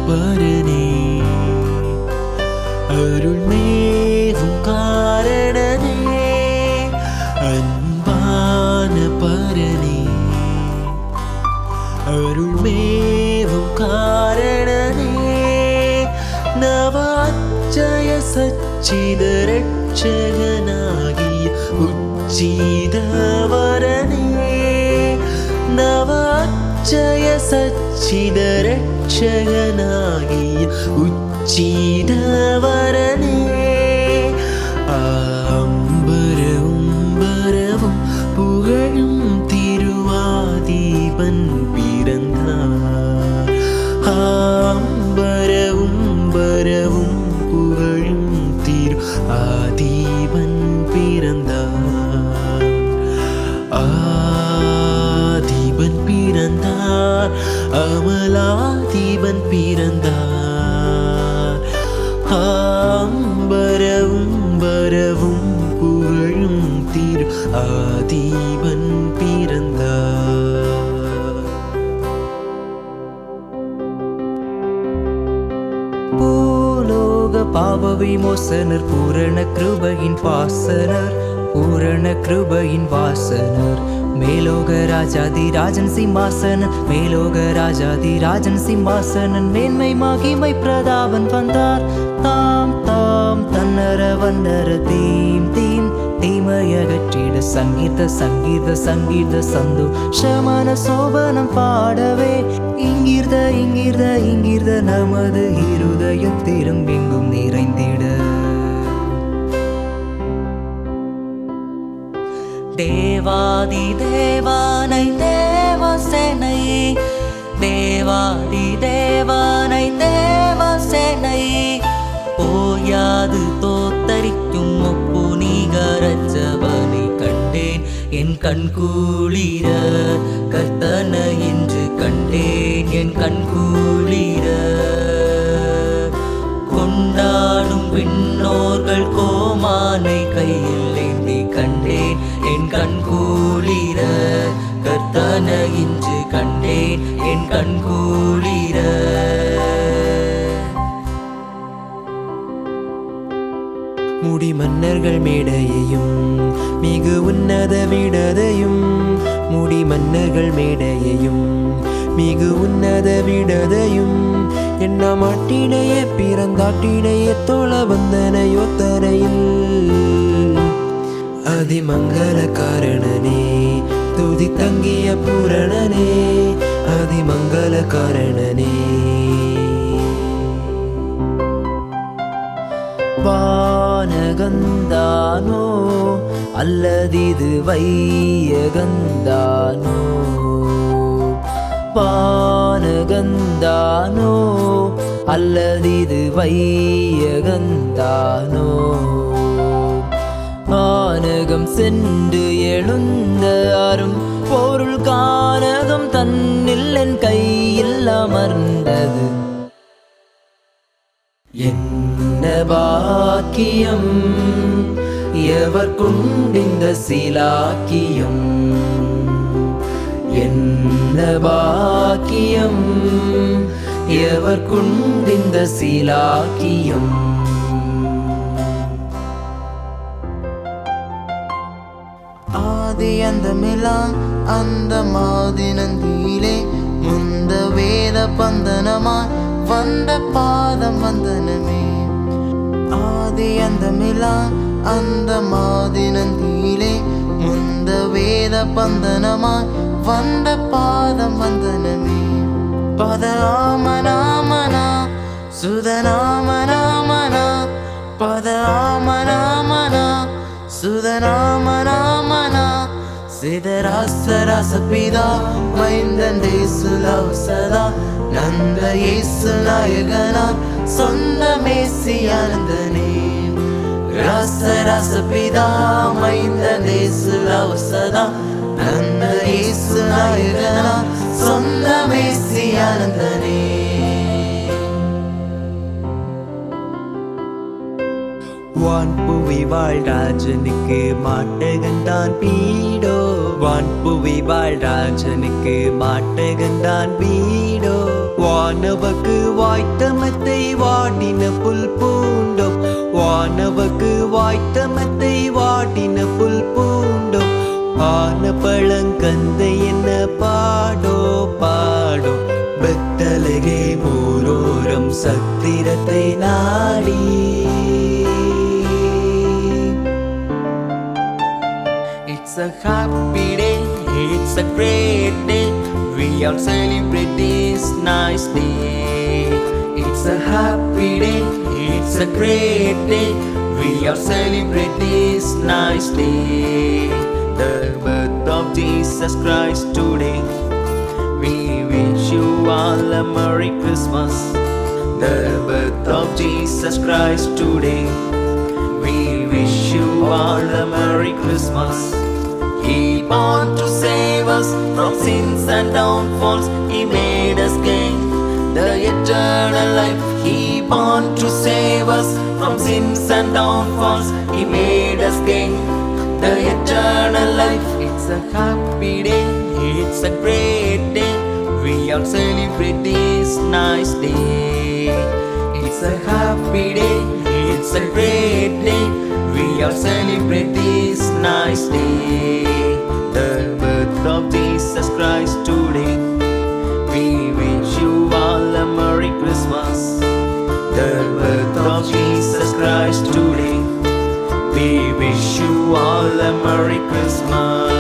பரனே அருள்மேவும் காரணனே அன்பான பரனே அருள்மேவும் காரணனே நவாச்சய சச்சித ரட்சகனாகிய உச்சிதவரனே நவாச்சய சச்சித ரட்சகனாகிய உச்சிதவரனே அம்பரவும் பரவும் புகழும் திருவாதீபன் பிறந்தார் அம்பரவும் பரவும் புகழும் திரு ஆதீபன் பிறந்தார் ஆதீபன் பிறந்தார் அமலாதீபன் பிறந்தார் அம்பரவும் பரவும் புகழும் திரு ஆதீபன் பிறந்தார் பூலோக பாவ விமோசனர் பூரண கிருபையின் வாசனர் பூரண கிருபையின் வாசனர் மேலோக ராஜாதி ராஜன் சிம்மாசனன் மேலோக ராஜாதி ராஜன் சிம்மாசனன் மேன்மை மகிமை பிரதாபன் வந்தார் தாம் தாம் தன்னர வந்தர தீம் தீம் தீமையகற்றிட சங்கீத சங்கீத சங்கீத சந்தோஷமான சோபனம் பாடவே இங்கிருந்த இங்கிருந்த இங்கிருந்த நமது இருதயத்திலும் எங்கும் நிறைந்திட தேவாதி தேவானை தேவசேனை தேவாதி தேவானை தேவசேனை ஓயாது தோத்தரிக்கும் ஒப்புனிகரச்சவனை கண்டேன் என் கண் கூளிர கர்த்தனை என்று கண்டேன் என் கண் கூளிர கொண்டாடும் விண்ணோர்கள் கோமானை கையில் ஏந்தி கண்டேன் என் கண் கூளிர கர்த்தனை என்று கண்டேன் என் கண் கூளிர முடி மன்னர்கள் மேடையையும் மிகு உன்னத விடதையும் முடி மன்னர்கள் மேடையையும் மிகு உன்னத விடதையும் என்ன மாட்டினையே பிறந்தாட்டினையே தோள வந்தனையொத்தரையில் அதிமங்கல காரணனே துதி தங்கிய பூரணனே அதிமங்கல காரணனே வானகந்தானோ அல்லதிது வையகந்தானோ வானகந்தானோ அல்லதிது வையகந்தானோ ஆனகம் சென்று எழுந்த அரும் பொருள் கானகம் தன்னில் என் கையில் அமர்ந்தது என்ன பாக்கியம் எவர் கொண்டிந்த சிலாக்கியம் என்ன பாக்கியம் எவர் கொண்டிந்த சிலாக்கியம் ஆதி அந்தமிலாம் அந்த மாதினந்தியிலே முந்த வேத பந்தனமாய் வந்த பாதம் வந்தனமே ஆதி அந்தமிலாம் அந்த மாதினந்தியிலே முந்த வேத பந்தனமாய் வந்த பாதம் வந்தனமே பதஆமனாமனா சுதனாமனாமனா பதஆமனாமனா சுதனாமனாமனா சிதராசராசபிதா மைந்தன் தேசுலவ் சதா நந்த இயேசு நாயகனா சொந்த மேசியானந்தனே ராசராசபிதா மைந்தன் தேசுலவ் சதா நந்த இயேசு நாயகனா சொந்த மேசியானந்தனே வான்புவி வாழ்ராஜனுக்கு மாட்டகந்தான் வீடோ, வான்புவி வாழ்ராஜனுக்கு மாட்டகந்தான் வீடோ. வானவக்கு வாய்த்தமத்தை வாடின புல் பூண்டோம், வானவக்கு வாய்த்தமத்தை வாடின புல் பூண்டோம். ஆன பழங்கந்தை என்ன பாடோ பாடோ, பெத்தலகே மூரோரம் சத்திரத்தை நாடி. It's a happy day, it's a great day. We all celebrate this nice day. It's a happy day, it's a great day. We all celebrate this nice day. The birth of Jesus Christ today. We wish you all a Merry Christmas. The birth of Jesus Christ today. We wish you all a Merry Christmas. He born to save us from sins and downfalls. He made us gain the eternal life. He born to save us from sins and downfalls. He made us gain the eternal life. It's a happy day, it's a great day. We all celebrate this nice day. It's a happy day, it's a great day. We all celebrate this nice day. The birth of Jesus Christ today. We wish you all a Merry Christmas. The birth of Jesus Christ today. We wish you all a Merry Christmas.